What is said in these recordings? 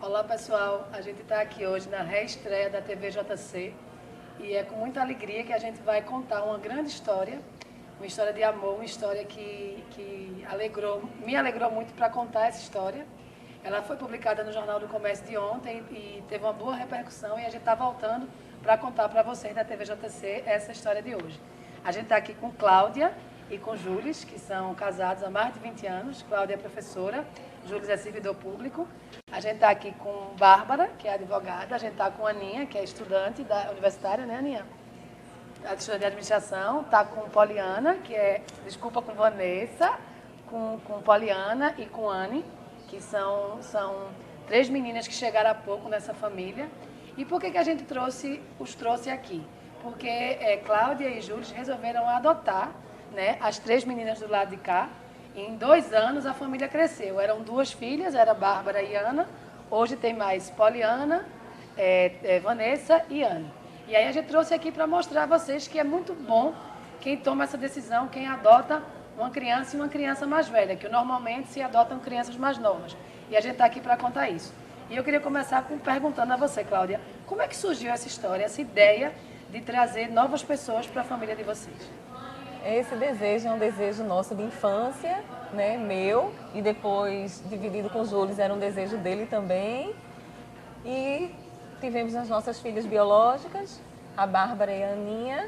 Olá pessoal, a gente está aqui hoje na reestreia da TV JC e é com muita alegria que a gente vai contar uma grande história, uma história de amor, uma história que me alegrou muito para contar essa história. Ela foi publicada no Jornal do Comércio de ontem e teve uma boa repercussão e a gente está voltando para contar para vocês da TV JC essa história de hoje. A gente está aqui com Cláudia e com Júlis, que são casados há mais de 20 anos. Cláudia é professora, Júlis é servidor público. A gente está aqui com Bárbara, que é advogada. A gente está com Aninha, que é estudante da universitária, né, Aninha? Estudante de administração. Está com Poliana, que é, desculpa, com Vanessa, com Poliana e com Anne, que são três meninas que chegaram há pouco nessa família. E por que a gente os trouxe aqui? Porque Cláudia e Júlis resolveram adotar, né, as três meninas do lado de cá. Em 2 anos a família cresceu. Eram 2 filhas, era Bárbara e Ana. Hoje tem mais Poliana, Vanessa e Anne. E aí a gente trouxe aqui para mostrar a vocês que é muito bom quem toma essa decisão, quem adota uma criança e uma criança mais velha, que normalmente se adotam crianças mais novas. E a gente está aqui para contar isso. E eu queria começar perguntando a você, Cláudia, como é que surgiu essa história, essa ideia de trazer novas pessoas para a família de vocês? Esse desejo é um desejo nosso de infância, né, meu, e depois dividido com o Júlio, era um desejo dele também. E tivemos as nossas filhas biológicas, a Bárbara e a Aninha.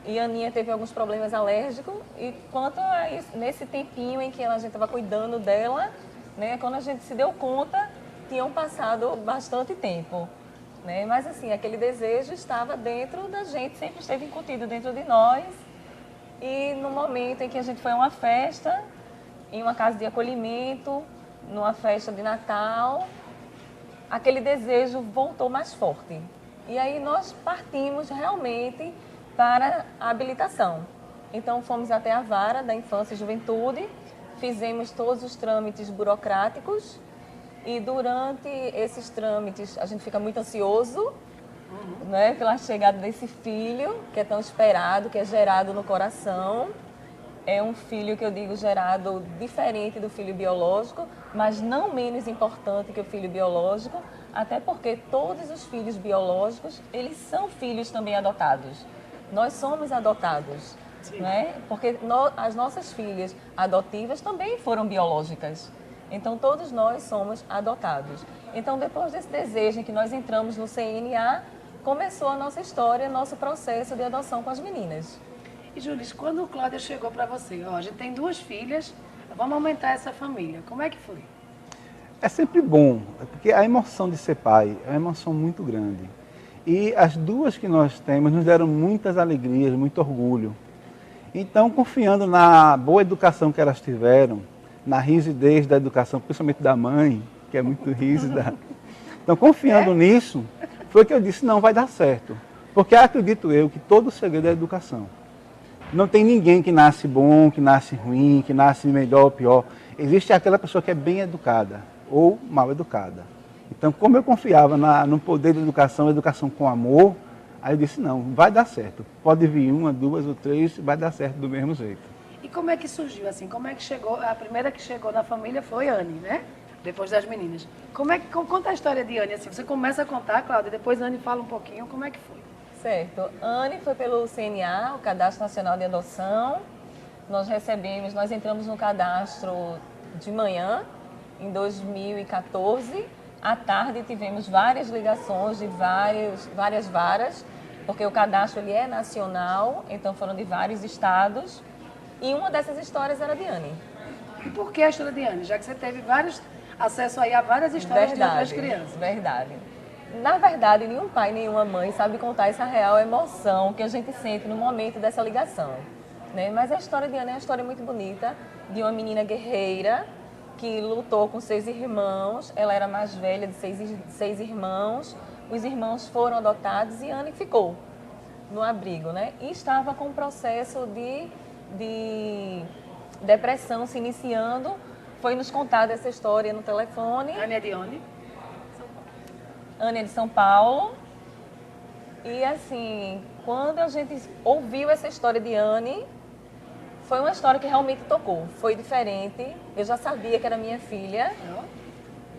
E a Aninha teve alguns problemas alérgicos. E quanto a isso, nesse tempinho em que a gente estava cuidando dela, né, quando a gente se deu conta, tinham passado bastante tempo. Né? Mas assim, aquele desejo estava dentro da gente, sempre esteve incutido dentro de nós. E no momento em que a gente foi a uma festa, em uma casa de acolhimento, numa festa de Natal, aquele desejo voltou mais forte. E aí nós partimos realmente para a habilitação. Então fomos até a Vara da Infância e Juventude, fizemos todos os trâmites burocráticos e durante esses trâmites a gente fica muito ansioso, né, pela chegada desse filho, que é tão esperado, que é gerado no coração. É um filho que eu digo gerado diferente do filho biológico, mas não menos importante que o filho biológico, até porque todos os filhos biológicos, eles são filhos também adotados. Nós somos adotados, né? Porque as nossas filhas adotivas também foram biológicas. Então todos nós somos adotados. Então depois desse desejo em que nós entramos no CNA, começou a nossa história, nosso processo de adoção com as meninas. E, Júlis, quando Cláudia chegou para você, ó, a gente tem 2 filhas, vamos aumentar essa família. Como é que foi? É sempre bom, porque a emoção de ser pai é uma emoção muito grande. E as 2 que nós temos nos deram muitas alegrias, muito orgulho. Então, confiando na boa educação que elas tiveram, na rigidez da educação, principalmente da mãe, que é muito rígida. Então, confiando nisso, foi que eu disse, não, vai dar certo. Porque acredito eu que todo o segredo é a educação. Não tem ninguém que nasce bom, que nasce ruim, que nasce melhor ou pior. Existe aquela pessoa que é bem educada ou mal educada. Então, como eu confiava no poder da educação com amor, aí eu disse, não, vai dar certo. Pode vir 1, 2 ou 3, vai dar certo do mesmo jeito. E como é que surgiu, assim, como é que chegou, a primeira que chegou na família foi Anne, né? Depois das meninas. Conta a história de Anne, assim, você começa a contar, Cláudia, depois Anne fala um pouquinho, como é que foi? Certo. Anne foi pelo CNA, o Cadastro Nacional de Adoção. Nós entramos no cadastro de manhã, em 2014. À tarde tivemos várias ligações de várias varas, porque o cadastro ele é nacional, então foram de vários estados. E uma dessas histórias era de Anne. E por que a história de Anne? Já que você teve acesso aí a várias histórias de outras crianças. Verdade. Na verdade, nenhum pai, nenhuma mãe sabe contar essa real emoção que a gente sente no momento dessa ligação. Né? Mas a história de Anne é uma história muito bonita, de uma menina guerreira que lutou com 6 irmãos. Ela era mais velha de 6 irmãos. Os irmãos foram adotados e Anne ficou no abrigo. Né? E estava com um processo de depressão se iniciando. Foi nos contada essa história no telefone. Anne é de onde? Anne é de São Paulo. E assim, quando a gente ouviu essa história de Anne, foi uma história que realmente tocou. Foi diferente. Eu já sabia que era minha filha.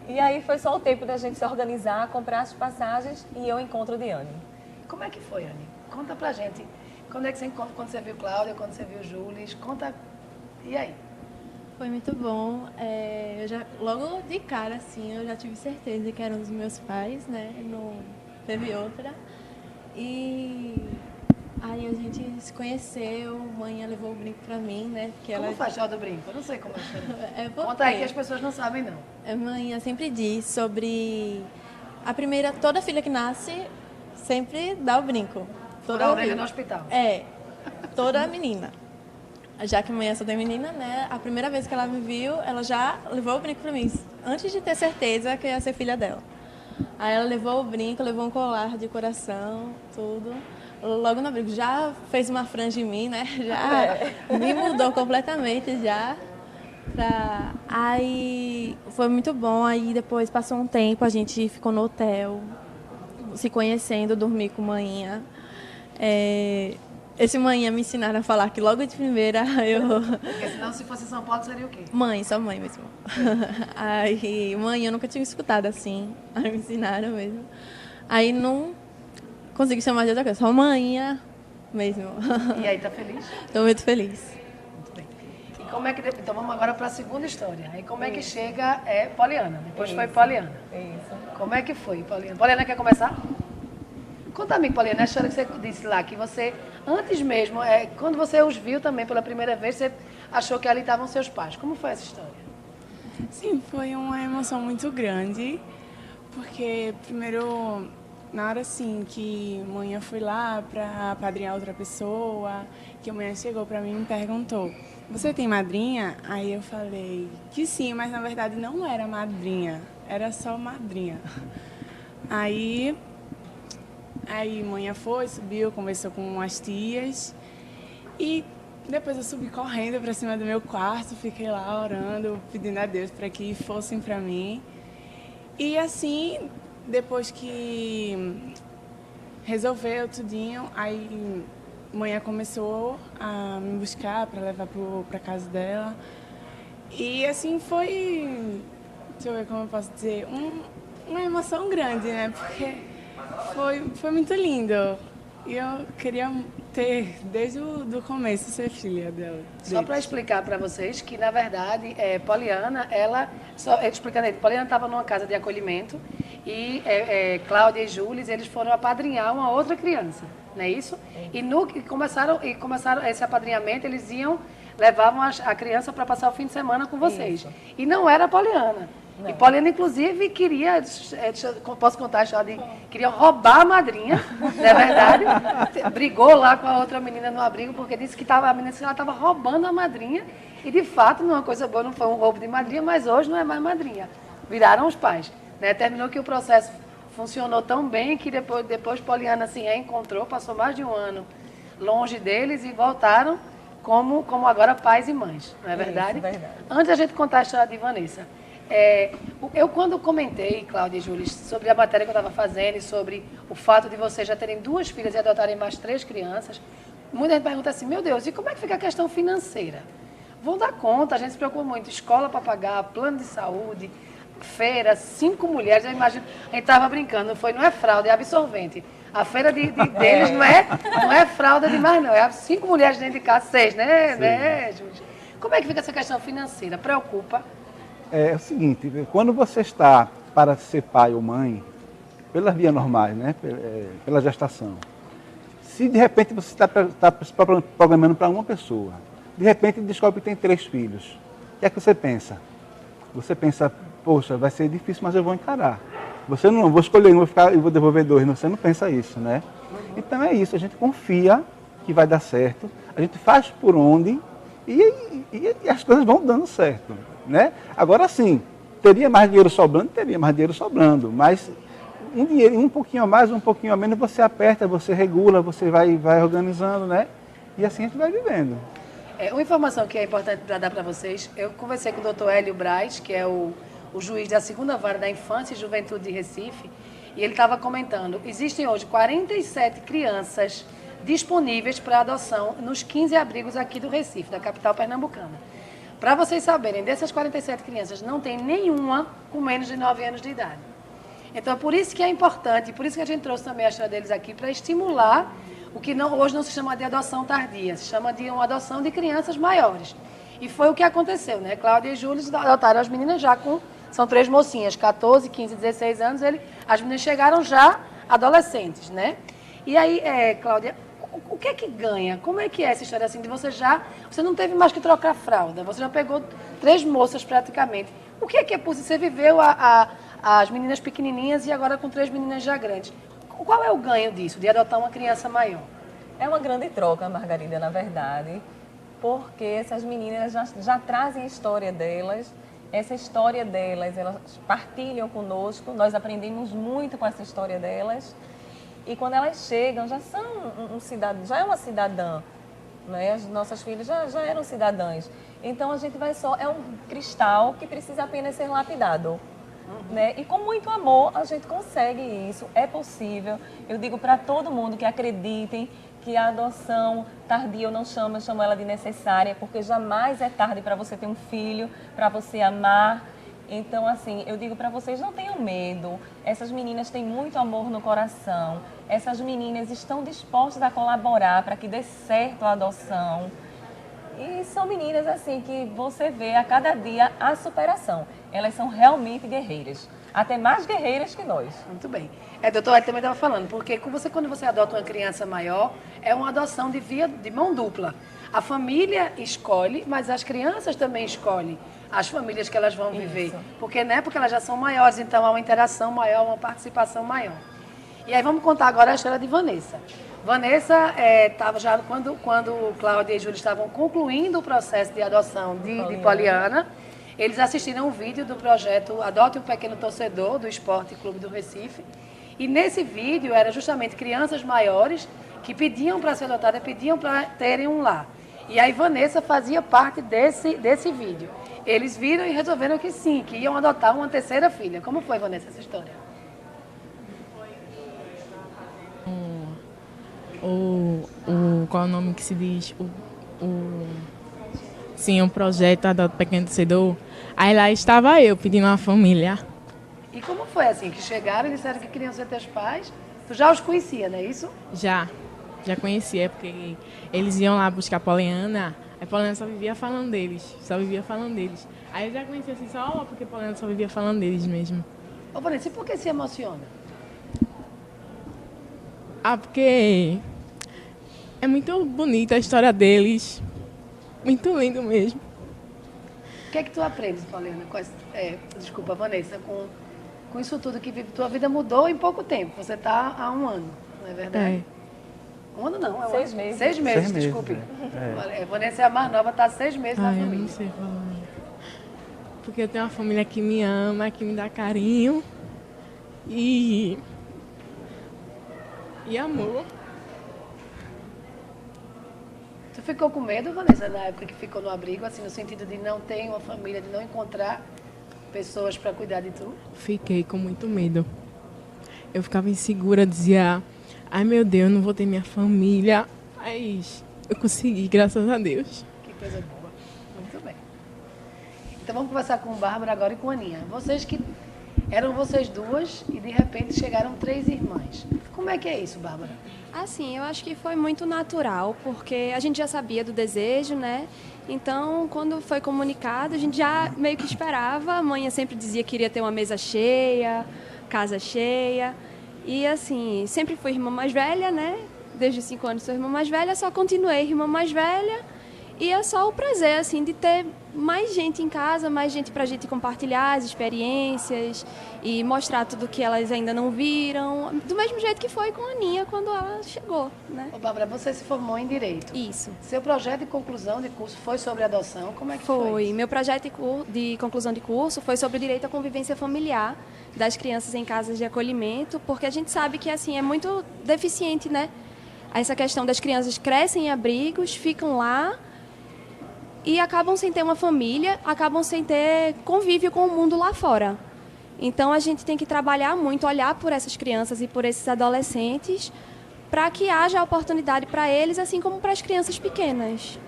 E aí foi só o tempo da gente se organizar, comprar as passagens e eu encontro Diane. Como é que foi, Anne? Conta pra gente. Quando é que você encontra, quando você viu Cláudia, quando você viu Jules? Conta. E aí? Foi muito bom. Eu já, logo de cara, assim, eu já tive certeza que eram os meus pais, né? Não teve outra. E aí a gente se conheceu, mãe levou o brinco pra mim, né? Porque Como ela... faz o do brinco? Eu não sei como é isso. É Conta aí que as pessoas não sabem, não. A mãe sempre diz sobre a primeira, toda filha que nasce sempre dá o brinco. Toda a orelha no hospital. Toda menina. Já que a mãe só tem menina, né? A primeira vez que ela me viu, ela já levou o brinco pra mim, antes de ter certeza que eu ia ser filha dela. Aí ela levou o brinco, levou um colar de coração, tudo. Logo no brinco, já fez uma franja em mim, né? Já me mudou completamente já. Aí foi muito bom, aí depois passou um tempo, a gente ficou no hotel, se conhecendo, dormi com manhã. Esse manhã me ensinaram a falar que logo de primeira eu... Porque senão, se fosse São Paulo, seria o quê? Mãe, só mãe mesmo. Aí, mãe, eu nunca tinha escutado assim, aí me ensinaram mesmo. Aí não consegui chamar de outra coisa, só manhã mesmo. E aí, tá feliz? Estou muito feliz. Muito bem. E como é que... Então vamos agora para a segunda história. Aí como é que chega Poliana? Depois foi Poliana. Isso. Como é que foi, Poliana? Poliana quer começar? Conta-me, Poliana, a história que você disse lá, que você, antes mesmo, quando você os viu também pela primeira vez, você achou que ali estavam seus pais. Como foi essa história? Sim, foi uma emoção muito grande, porque primeiro, na hora assim que a mãe foi lá para apadrinhar outra pessoa, que a mãe chegou para mim e me perguntou, você tem madrinha? Aí eu falei que sim, mas na verdade não era madrinha, era só madrinha. Aí mãe foi, subiu, conversou com as tias e depois eu subi correndo para cima do meu quarto, fiquei lá orando, pedindo a Deus para que fossem para mim. E assim, depois que resolveu tudinho, aí mãe começou a me buscar para levar para casa dela. E assim foi, deixa eu ver como eu posso dizer, uma emoção grande, né? Porque foi muito lindo. E eu queria ter, desde o começo, ser filha dela. Só para explicar para vocês que, na verdade, Poliana, explicando aí, Poliana estava numa casa de acolhimento e Cláudia e Jules, eles foram apadrinhar uma outra criança, não é isso? E começaram esse apadrinhamento, eles levavam a criança para passar o fim de semana com vocês. Isso. E não era a Poliana. Não. E Poliana, inclusive, queria, posso contar a história queria roubar a madrinha, não é verdade? Brigou lá com a outra menina no abrigo, porque disse que a menina estava roubando a madrinha. E, de fato, não é uma coisa boa, não foi um roubo de madrinha, mas hoje não é mais madrinha. Viraram os pais. Né? Terminou que o processo funcionou tão bem que depois Poliana se reencontrou, passou mais de um ano longe deles e voltaram como agora pais e mães, não é verdade? Isso, verdade. Antes da gente contar a história de Vanessa, eu quando comentei, Cláudia e Júlia, sobre a matéria que eu estava fazendo e sobre o fato de vocês já terem 2 filhas e adotarem mais 3 crianças, muita gente pergunta assim, meu Deus, e como é que fica a questão financeira? Vão dar conta, a gente se preocupa muito, escola para pagar, plano de saúde, feira, 5 mulheres, eu imagino, a gente estava brincando, não é fralda, é absorvente. A feira deles não é fralda demais, não, é 5 mulheres dentro de casa, 6, né, Júlia? Como é que fica essa questão financeira? Preocupa? É o seguinte, quando você está para ser pai ou mãe, pelas vias normais, né, pela gestação, se de repente você está se programando para uma pessoa, de repente descobre que tem 3 filhos, o que é que você pensa? Você pensa, poxa, vai ser difícil, mas eu vou encarar. Você não, vou escolher um e vou devolver 2, você não pensa isso, né? Então é isso, a gente confia que vai dar certo, a gente faz por onde e as coisas vão dando certo. Né? Agora sim, teria mais dinheiro sobrando, mas um dinheiro, um pouquinho a mais, um pouquinho a menos, você aperta, você regula, você vai organizando, né? E assim a gente vai vivendo. Uma informação que é importante para dar para vocês, eu conversei com o Dr. Hélio Braz, que é o juiz da 2ª Vara da Infância e Juventude de Recife, e ele estava comentando, existem hoje 47 crianças disponíveis para adoção nos 15 abrigos aqui do Recife, da capital pernambucana. Para vocês saberem, dessas 47 crianças, não tem nenhuma com menos de 9 anos de idade. Então, é por isso que é importante, por isso que a gente trouxe também a história deles aqui, para estimular o que hoje não se chama de adoção tardia, se chama de uma adoção de crianças maiores. E foi o que aconteceu, né? Cláudia e Júlio adotaram as meninas já com... São 3 mocinhas, 14, 15, 16 anos. As meninas chegaram já adolescentes, né? E aí, Cláudia, o que é que ganha? Como é que é essa história assim de você já... Você não teve mais que trocar fralda, você já pegou 3 moças praticamente. O que é possível? Você viveu as meninas pequenininhas e agora com 3 meninas já grandes. Qual é o ganho disso, de adotar uma criança maior? É uma grande troca, Margarida, na verdade, porque essas meninas já trazem a história delas, essa história delas, elas partilham conosco, nós aprendemos muito com essa história delas, e quando elas chegam, já são já é uma cidadã, né? As nossas filhas já eram cidadãs, então a gente vai é um cristal que precisa apenas ser lapidado. Né? E com muito amor a gente consegue isso, é possível. Eu digo para todo mundo que acreditem que a adoção tardia eu não chamo, eu chamo ela de necessária, porque jamais é tarde para você ter um filho, para você amar. Então, assim, eu digo para vocês, não tenham medo. Essas meninas têm muito amor no coração. Essas meninas estão dispostas a colaborar para que dê certo a adoção. E são meninas assim que você vê a cada dia a superação. Elas são realmente guerreiras, até mais guerreiras que nós. Muito bem. Doutor, ele também estava falando, porque quando você adota uma criança maior, é uma adoção de mão dupla. A família escolhe, mas as crianças também escolhem as famílias que elas vão viver. Porque, né, porque elas já são maiores, então há uma interação maior, uma participação maior. E aí vamos contar agora a história de Vanessa. Vanessa estava já, quando Cláudia e Júlia estavam concluindo o processo de adoção de Poliana, eles assistiram um vídeo do projeto Adote um Pequeno Torcedor, do Esporte Clube do Recife. E nesse vídeo era justamente crianças maiores que pediam para ser adotadas, pediam para terem um lar. E aí Vanessa fazia parte desse vídeo. Eles viram e resolveram que sim, que iam adotar uma terceira filha. Como foi, Vanessa, essa história? Qual é o nome que se diz? Sim, o projeto Adote Pequeno Torcedor. Aí lá estava eu pedindo uma família. E como foi assim, que chegaram e disseram que queriam ser teus pais? Tu já os conhecia, não é isso? Já conhecia, porque eles iam lá buscar a Poliana. A Poliana só vivia falando deles, Aí eu já conhecia assim, só porque a Poliana só vivia falando deles mesmo. Ô, Vanessa, e por que se emociona? Porque é muito bonita a história deles, muito lindo mesmo. O que é que tu aprendes, Poliana? Desculpa, Vanessa, com isso tudo que vive, tua vida mudou em pouco tempo. Você está há 1 ano, não é verdade? 1 ano não, 6 meses. 6 meses, desculpe. Vanessa é a mais nova, está há 6 meses na família. Eu não sei falar. Porque eu tenho uma família que me ama, que me dá carinho e amor. Tu ficou com medo, Vanessa, na época que ficou no abrigo, assim, no sentido de não ter uma família, de não encontrar pessoas para cuidar de tu? Fiquei com muito medo. Eu ficava insegura, dizia, ai meu Deus, não vou ter minha família. Mas eu consegui, graças a Deus. Que coisa boa. Muito bem. Então vamos conversar com Bárbara agora e com a Aninha. Eram vocês duas e de repente chegaram 3 irmãs. Como é que é isso, Bárbara? Assim, eu acho que foi muito natural, porque a gente já sabia do desejo, né? Então, quando foi comunicado, a gente já meio que esperava. A mãe sempre dizia que queria ter uma mesa cheia, casa cheia. E assim, sempre fui irmã mais velha, né? Desde os 5 anos sou irmã mais velha, só continuei irmã mais velha. E é só o prazer, assim, de ter mais gente em casa, mais gente pra gente compartilhar as experiências e mostrar tudo que elas ainda não viram, do mesmo jeito que foi com a Aninha quando ela chegou, né? Ô, Bárbara, você se formou em Direito. Isso. Seu projeto de conclusão de curso foi sobre adoção, como é que foi? Foi. Meu projeto de conclusão de curso foi sobre o direito à convivência familiar das crianças em casas de acolhimento, porque a gente sabe que, assim, é muito deficiente, né? Essa questão das crianças crescem em abrigos, ficam lá, e acabam sem ter uma família, acabam sem ter convívio com o mundo lá fora. Então, a gente tem que trabalhar muito, olhar por essas crianças e por esses adolescentes, para que haja oportunidade para eles, assim como para as crianças pequenas.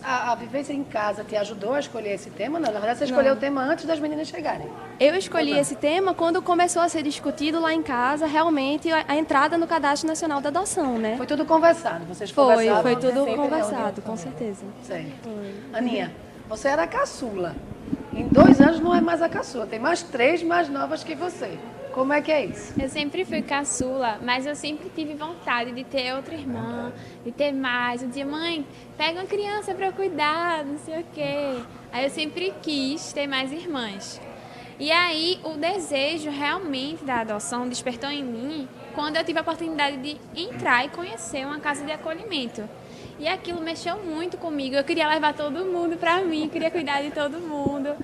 A vivência em casa te ajudou a escolher esse tema? Não, na verdade você escolheu o tema antes das meninas chegarem. Eu escolhi esse tema quando começou a ser discutido lá em casa, realmente, a entrada no Cadastro Nacional da Adoção, né? Foi tudo conversado, vocês Foi conversaram? tudo sempre conversado, reunião com certeza. Certo. Aninha, você era a caçula. Em 2 anos não é mais a caçula, tem mais 3 mais novas que você. Como é que é isso? Eu sempre fui caçula, mas eu sempre tive vontade de ter outra irmã, de ter mais. Eu dizia, mãe, pega uma criança para eu cuidar, não sei o quê. Aí eu sempre quis ter mais irmãs. E aí o desejo realmente da adoção despertou em mim quando eu tive a oportunidade de entrar e conhecer uma casa de acolhimento. E aquilo mexeu muito comigo. Eu queria levar todo mundo para mim, queria cuidar de todo mundo.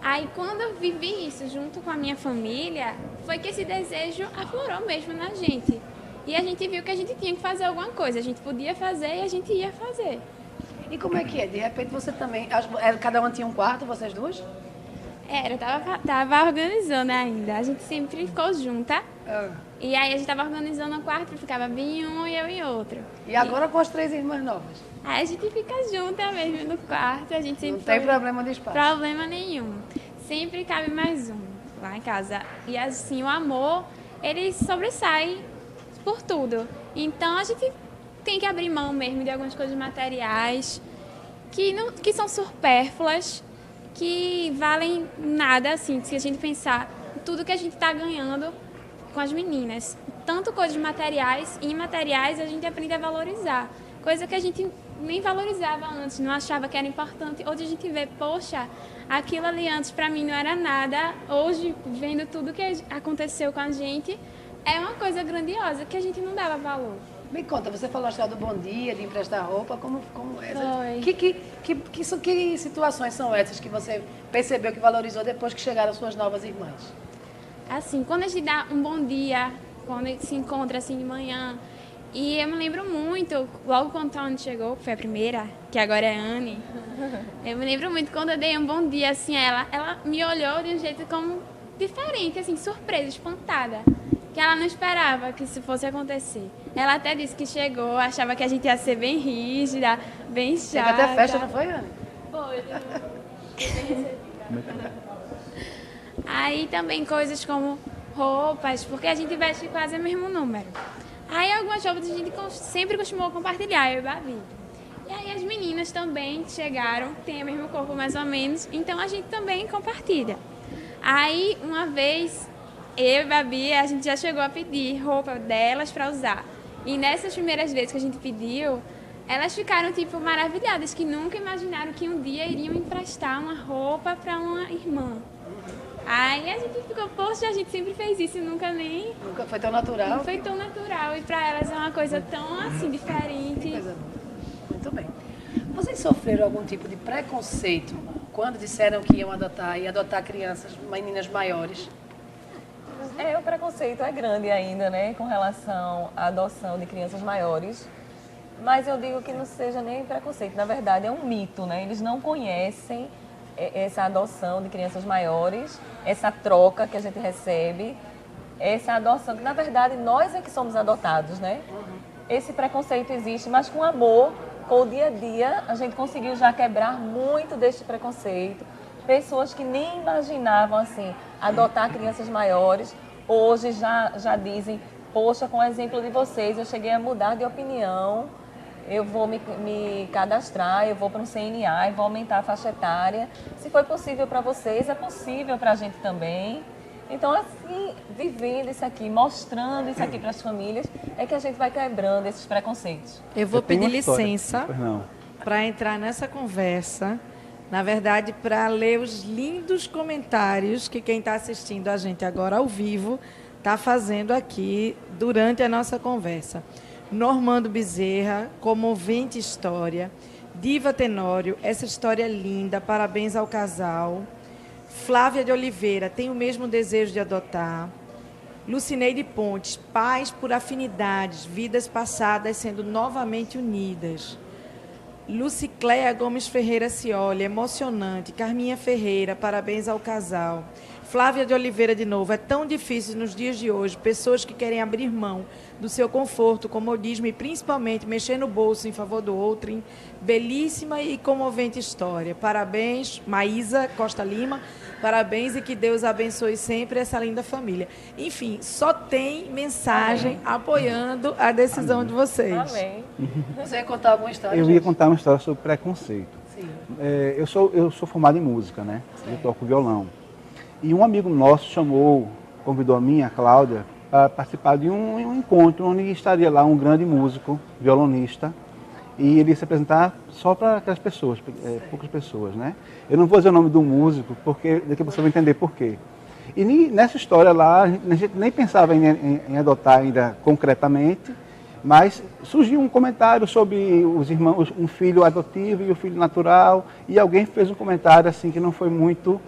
Aí, quando eu vivi isso junto com a minha família, foi que esse desejo aflorou mesmo na gente. E a gente viu que a gente tinha que fazer alguma coisa. A gente podia fazer e a gente ia fazer. E como é que é? De repente você também... Cada uma tinha um quarto, vocês duas? Eu tava organizando ainda. A gente sempre ficou junta. Ah. E aí a gente tava organizando um quarto, ficava bem um e eu em outro. E agora com as 3 irmãs novas? Aí a gente fica junta mesmo no quarto. A gente sempre Não tem foi... problema de espaço? Problema nenhum. Sempre cabe mais um lá em casa. E assim, o amor, ele sobressai por tudo. Então a gente tem que abrir mão mesmo de algumas coisas materiais que são supérfluas, que valem nada, assim, se a gente pensar tudo que a gente está ganhando com as meninas. Tanto coisas materiais e imateriais a gente aprende a valorizar. Coisa que a gente nem valorizava antes, não achava que era importante. Hoje a gente vê, poxa, aquilo ali antes para mim não era nada. Hoje, vendo tudo que aconteceu com a gente, é uma coisa grandiosa que a gente não dava valor. Me conta, você falou a história do bom dia, de emprestar roupa, como é? Foi. Que situações são essas que você percebeu que valorizou depois que chegaram suas novas irmãs? Assim, quando a gente dá um bom dia, quando a gente se encontra assim de manhã, e eu me lembro muito, logo quando a Anne chegou, que foi a primeira, que agora é a Anne, eu me lembro muito quando eu dei um bom dia assim a ela me olhou de um jeito como diferente, assim, surpresa, espantada, que ela não esperava que isso fosse acontecer. Ela até disse que chegou, achava que a gente ia ser bem rígida, bem chata. Teve até festa, não foi, Anne? Foi, Aí também coisas como roupas, porque a gente veste quase o mesmo número. Aí algumas roupas a gente sempre costumou compartilhar, eu e Babi. E aí as meninas também chegaram, têm o mesmo corpo mais ou menos, então a gente também compartilha. Aí uma vez, eu e Babi, a gente já chegou a pedir roupa delas para usar. E nessas primeiras vezes que a gente pediu, elas ficaram tipo maravilhadas, que nunca imaginaram que um dia iriam emprestar uma roupa para uma irmã. Aí a gente ficou, poxa, a gente sempre fez isso e nunca foi tão natural? Não foi tão natural. E para elas é uma coisa tão assim, diferente. Coisa boa. Muito bem. Vocês sofreram algum tipo de preconceito quando disseram que iam adotar crianças, meninas maiores? O preconceito é grande ainda, né, com relação à adoção de crianças maiores. Mas eu digo que não seja nem preconceito, na verdade é um mito, né? Eles não conhecem essa adoção de crianças maiores, essa troca que a gente recebe, essa adoção que, na verdade, nós é que somos adotados, né? Esse preconceito existe, mas com amor, com o dia a dia, a gente conseguiu já quebrar muito deste preconceito. Pessoas que nem imaginavam, assim, adotar crianças maiores, hoje já dizem, poxa, com o exemplo de vocês, eu cheguei a mudar de opinião, eu vou me cadastrar, eu vou para um CNA e vou aumentar a faixa etária. Se foi possível para vocês, é possível para a gente também. Então, assim, vivendo isso aqui, mostrando isso aqui para as famílias, é que a gente vai quebrando esses preconceitos. Eu vou pedir licença para entrar nessa conversa, na verdade, para ler os lindos comentários que quem está assistindo a gente agora ao vivo está fazendo aqui durante a nossa conversa. Normando Bezerra, comovente história. Diva Tenório, essa história é linda, parabéns ao casal. Flávia de Oliveira, tem o mesmo desejo de adotar. Lucineide Pontes, pais por afinidades, vidas passadas sendo novamente unidas. Lucicléia Gomes Ferreira Cioli, emocionante. Carminha Ferreira, parabéns ao casal. Flávia de Oliveira, de novo, é tão difícil nos dias de hoje, pessoas que querem abrir mão do seu conforto, comodismo e principalmente mexer no bolso em favor do outrem. Belíssima e comovente história. Parabéns, Maísa Costa Lima, parabéns e que Deus abençoe sempre essa linda família. Enfim, só tem mensagem apoiando a decisão de vocês. Amém. Você ia contar alguma história? Eu ia contar uma história sobre preconceito. Sim. Eu sou formado em música, né? Eu toco violão. E um amigo nosso convidou a mim, a Cláudia, para participar de um encontro onde estaria lá um grande músico, violonista, e ele ia se apresentar só para aquelas pessoas, poucas pessoas, né? Eu não vou dizer o nome do músico, porque daqui a pouco você vai entender por quê. E nessa história lá, a gente nem pensava em adotar ainda concretamente, mas surgiu um comentário sobre os irmãos, um filho adotivo e o filho natural, e alguém fez um comentário assim que não foi muito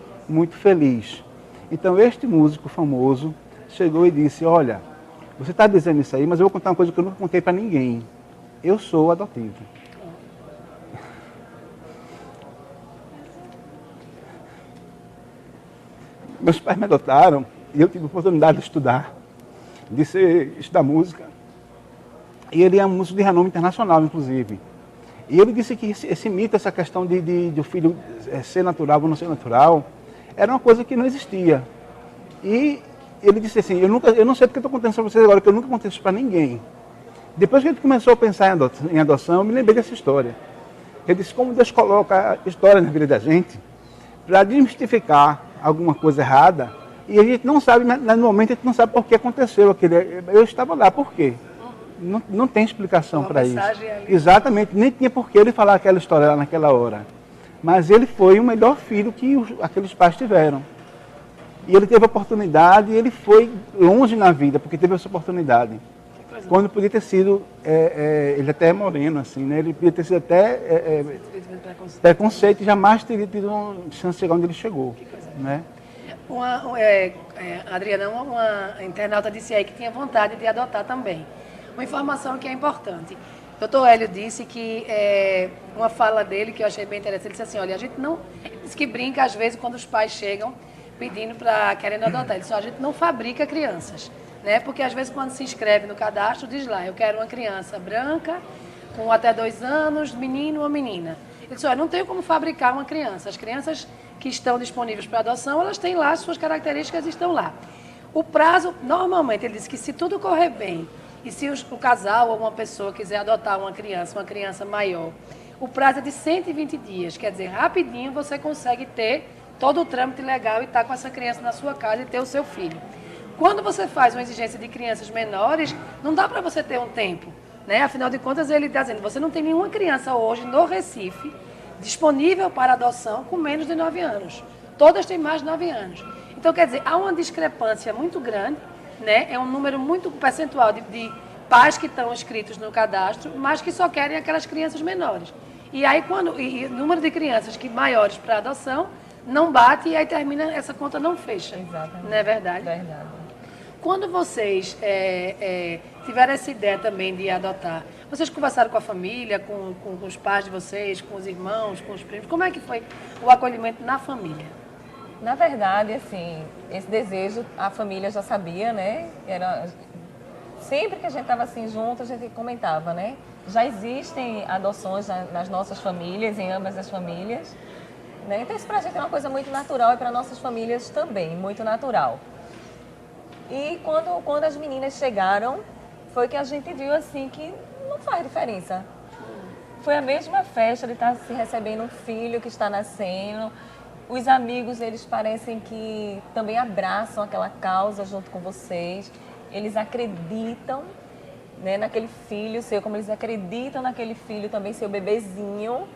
feliz. Então este músico famoso chegou e disse: olha, você está dizendo isso aí, mas eu vou contar uma coisa que eu nunca contei para ninguém. Eu sou adotivo. Meus pais me adotaram e eu tive a oportunidade de estudar música. E ele é um músico de renome internacional, inclusive. E ele disse que esse mito, essa questão de o filho ser natural ou não ser natural, era uma coisa que não existia. E ele disse assim: eu não sei porque estou contando isso para vocês agora, que eu nunca contei isso para ninguém. Depois que ele começou a pensar em adoção, eu me lembrei dessa história. Ele disse como Deus coloca a história na vida da gente para desmistificar alguma coisa errada, e a gente não sabe, no momento a gente não sabe por que aconteceu aquilo. Eu estava lá, por quê? Não tem explicação para isso. Ali. Exatamente, nem tinha por que ele falar aquela história lá naquela hora. Mas ele foi o melhor filho que aqueles pais tiveram. E ele teve a oportunidade, e ele foi longe na vida, porque teve essa oportunidade. Quando podia ter sido, ele até é moreno, assim, né? Ele podia ter sido até preconceito e jamais teria tido uma chance de chegar onde ele chegou. Né? Adriana, uma internauta disse aí que tinha vontade de adotar também. Uma informação que é importante. O doutor Hélio disse que, uma fala dele que eu achei bem interessante, ele disse assim: olha, a gente não... Ele disse que brinca às vezes quando os pais chegam querendo adotar. Ele disse: a gente não fabrica crianças. Né? Porque às vezes quando se inscreve no cadastro, diz lá: eu quero uma criança branca, com até 2 anos, menino ou menina. Ele disse: olha, não tenho como fabricar uma criança. As crianças que estão disponíveis para adoção, elas têm lá as suas características e estão lá. O prazo, normalmente, ele disse que se tudo correr bem, e se o casal ou uma pessoa quiser adotar uma criança maior, o prazo é de 120 dias. Quer dizer, rapidinho você consegue ter todo o trâmite legal e estar com essa criança na sua casa e ter o seu filho. Quando você faz uma exigência de crianças menores, não dá para você ter um tempo, né? Afinal de contas, ele está dizendo: você não tem nenhuma criança hoje no Recife disponível para adoção com menos de 9 anos. Todas têm mais de 9 anos. Então, quer dizer, há uma discrepância muito grande, né? É um número muito percentual de pais que estão inscritos no cadastro, mas que só querem aquelas crianças menores. E aí, o número de crianças maiores para adoção não bate, e aí termina, essa conta não fecha. Exatamente. Não é verdade? Verdade. Quando vocês tiveram essa ideia também de adotar, vocês conversaram com a família, com os pais de vocês, com os irmãos, com os primos? Como é que foi o acolhimento na família? Na verdade, assim, esse desejo a família já sabia, né? Sempre que a gente estava assim junto, a gente comentava, né? Já existem adoções nas nossas famílias, em ambas as famílias, né? Então isso pra gente é uma coisa muito natural e para nossas famílias também, muito natural. E quando as meninas chegaram, foi que a gente viu assim que não faz diferença. Foi a mesma festa de estar se recebendo um filho que está nascendo. Os amigos, eles parecem que também abraçam aquela causa junto com vocês. Eles acreditam, né, naquele filho seu, como eles acreditam naquele filho também, seu bebezinho.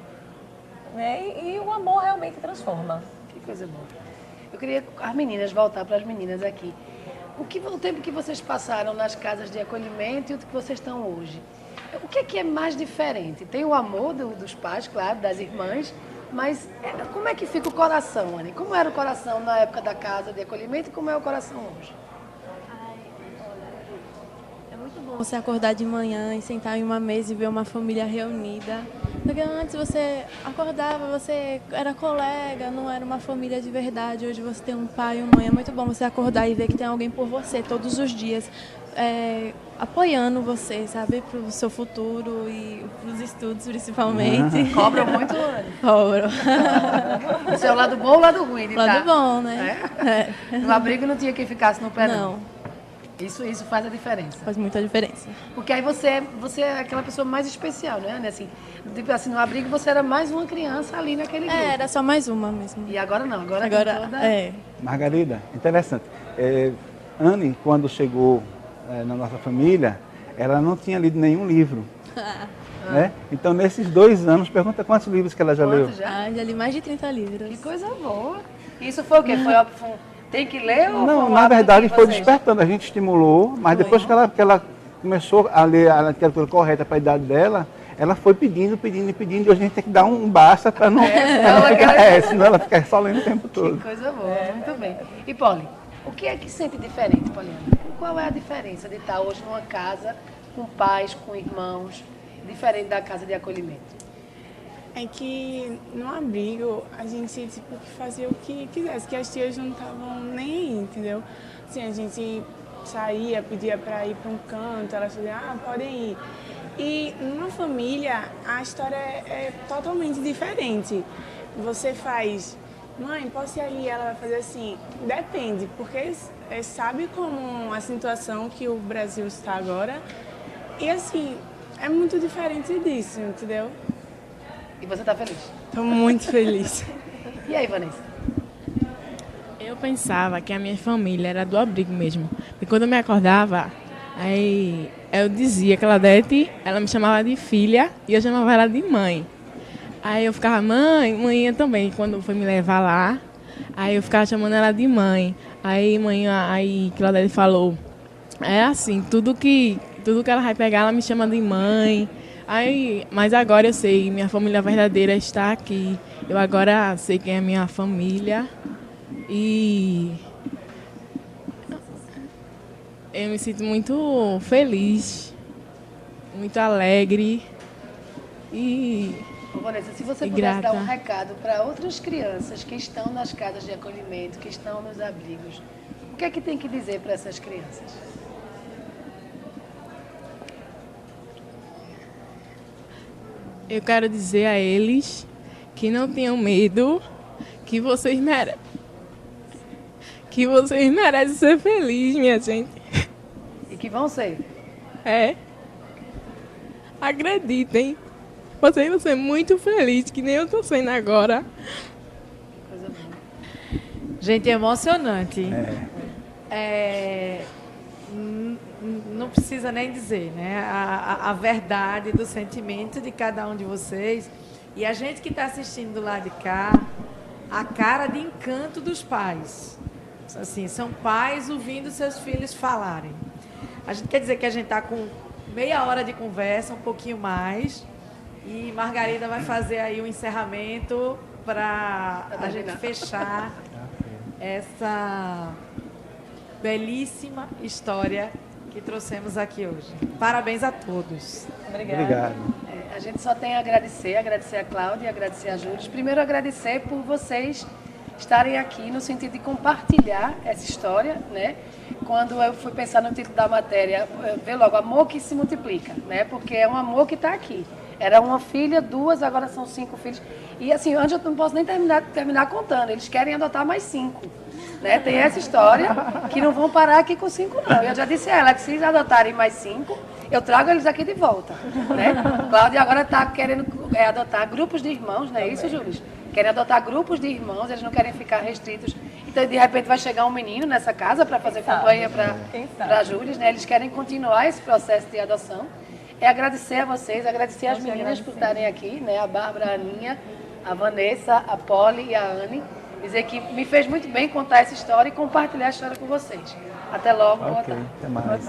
Né? E o amor realmente transforma. Que coisa boa. Eu queria as meninas, voltar para as meninas aqui. O tempo que vocês passaram nas casas de acolhimento e o que vocês estão hoje, o que é mais diferente? Tem o amor dos pais, claro, das irmãs, mas como é que fica o coração, Anny? Como era o coração na época da casa de acolhimento e como é o coração hoje? É muito muito bom você acordar de manhã e sentar em uma mesa e ver uma família reunida. Porque antes você acordava, você era colega, não era uma família de verdade. Hoje você tem um pai e uma mãe. É muito bom você acordar e ver que tem alguém por você todos os dias, apoiando você, sabe? Para o seu futuro e para os estudos, principalmente. Cobram muito, Anne? Cobram. Esse é o lado bom ou o lado ruim de Lado estar? bom, né? No abrigo não tinha quem ficasse no pé, Não. Isso faz a diferença. Faz muita diferença. Porque aí você é aquela pessoa mais especial, né, Anne? Assim, tipo assim, no abrigo você era mais uma criança ali naquele grupo. Era só mais uma mesmo. E agora não, agora tem toda... Margarida, interessante. Anne, quando chegou na nossa família, ela não tinha lido nenhum livro. Né? Então, nesses 2 anos, pergunta quantos livros que ela já leu. Já li mais de 30 livros. Que coisa boa. Isso foi o quê? Tem que ler ou Não, foi um na hábito verdade de foi vocês? despertando, a gente estimulou, mas depois que ela começou a ler a literatura correta para a idade dela, ela foi pedindo, e hoje a gente tem que dar um basta para não senão ela fica só lendo o tempo todo. Que coisa boa, muito bem. E Poli, o que é que sente diferente, Poliana? Qual é a diferença de estar hoje numa casa com pais, com irmãos, diferente da casa de acolhimento? É que no abrigo a gente tipo, fazia o que quisesse, que as tias não estavam nem aí, entendeu? Assim, a gente saía, pedia para ir para um canto, elas diziam, podem ir. E numa família a história é totalmente diferente. Você faz, mãe, posso ir ali? Ela vai fazer assim, depende, porque sabe como a situação que o Brasil está agora. E assim, é muito diferente disso, entendeu? E você está feliz? Estou muito feliz. E aí, Vanessa? Eu pensava que a minha família era do abrigo mesmo. E quando eu me acordava, aí eu dizia que ela me chamava de filha e eu chamava ela de mãe. Aí eu ficava, mãe também, quando foi me levar lá. Aí eu ficava chamando ela de mãe. Aí Claudete falou, é assim, tudo que ela vai pegar, ela me chama de mãe. Mas agora eu sei, minha família verdadeira está aqui. Eu agora sei quem é minha família. E eu me sinto muito feliz, muito alegre Vanessa, se você pudesse grata. dar um recado para outras crianças que estão nas casas de acolhimento, que estão nos abrigos, o que é que tem que dizer para essas crianças? Eu quero dizer a eles que não tenham medo, que vocês merecem ser felizes, minha gente. E que vão ser? Acreditem. Vocês vão ser muito felizes, que nem eu estou sendo agora. Coisa boa. Gente, é emocionante. Não precisa nem dizer, né? A verdade do sentimento de cada um de vocês. E a gente que está assistindo do lado de cá, a cara de encanto dos pais. Assim, são pais ouvindo seus filhos falarem. A gente quer dizer que a gente está com meia hora de conversa, um pouquinho mais. E Margarida vai fazer aí o encerramento para a gente fechar essa belíssima história que trouxemos aqui hoje. Parabéns a todos. Obrigado. A gente só tem a agradecer a Cláudia e agradecer a Júlia. Primeiro, agradecer por vocês estarem aqui no sentido de compartilhar essa história, né? Quando eu fui pensar no título da matéria, veio logo amor que se multiplica, né? Porque é um amor que está aqui. Era uma filha, 2, agora são 5 filhos. E assim, antes eu não posso nem terminar contando. Eles querem adotar mais 5. Né? Tem essa história que não vão parar aqui com 5, não. Eu já disse a ela que se eles adotarem mais 5, eu trago eles aqui de volta. Né? Cláudia agora está querendo adotar grupos de irmãos, não é isso, Júlio? Querem adotar grupos de irmãos, eles não querem ficar restritos. Então, de repente, vai chegar um menino nessa casa para fazer companhia para a Júlia. Né? Eles querem continuar esse processo de adoção. Agradecer a vocês, agradecer as meninas por estarem aqui, né? A Bárbara, a Aninha, a Vanessa, a Poli e a Anne. Dizer que me fez muito bem contar essa história e compartilhar a história com vocês. Até logo, boa tarde. Até mais.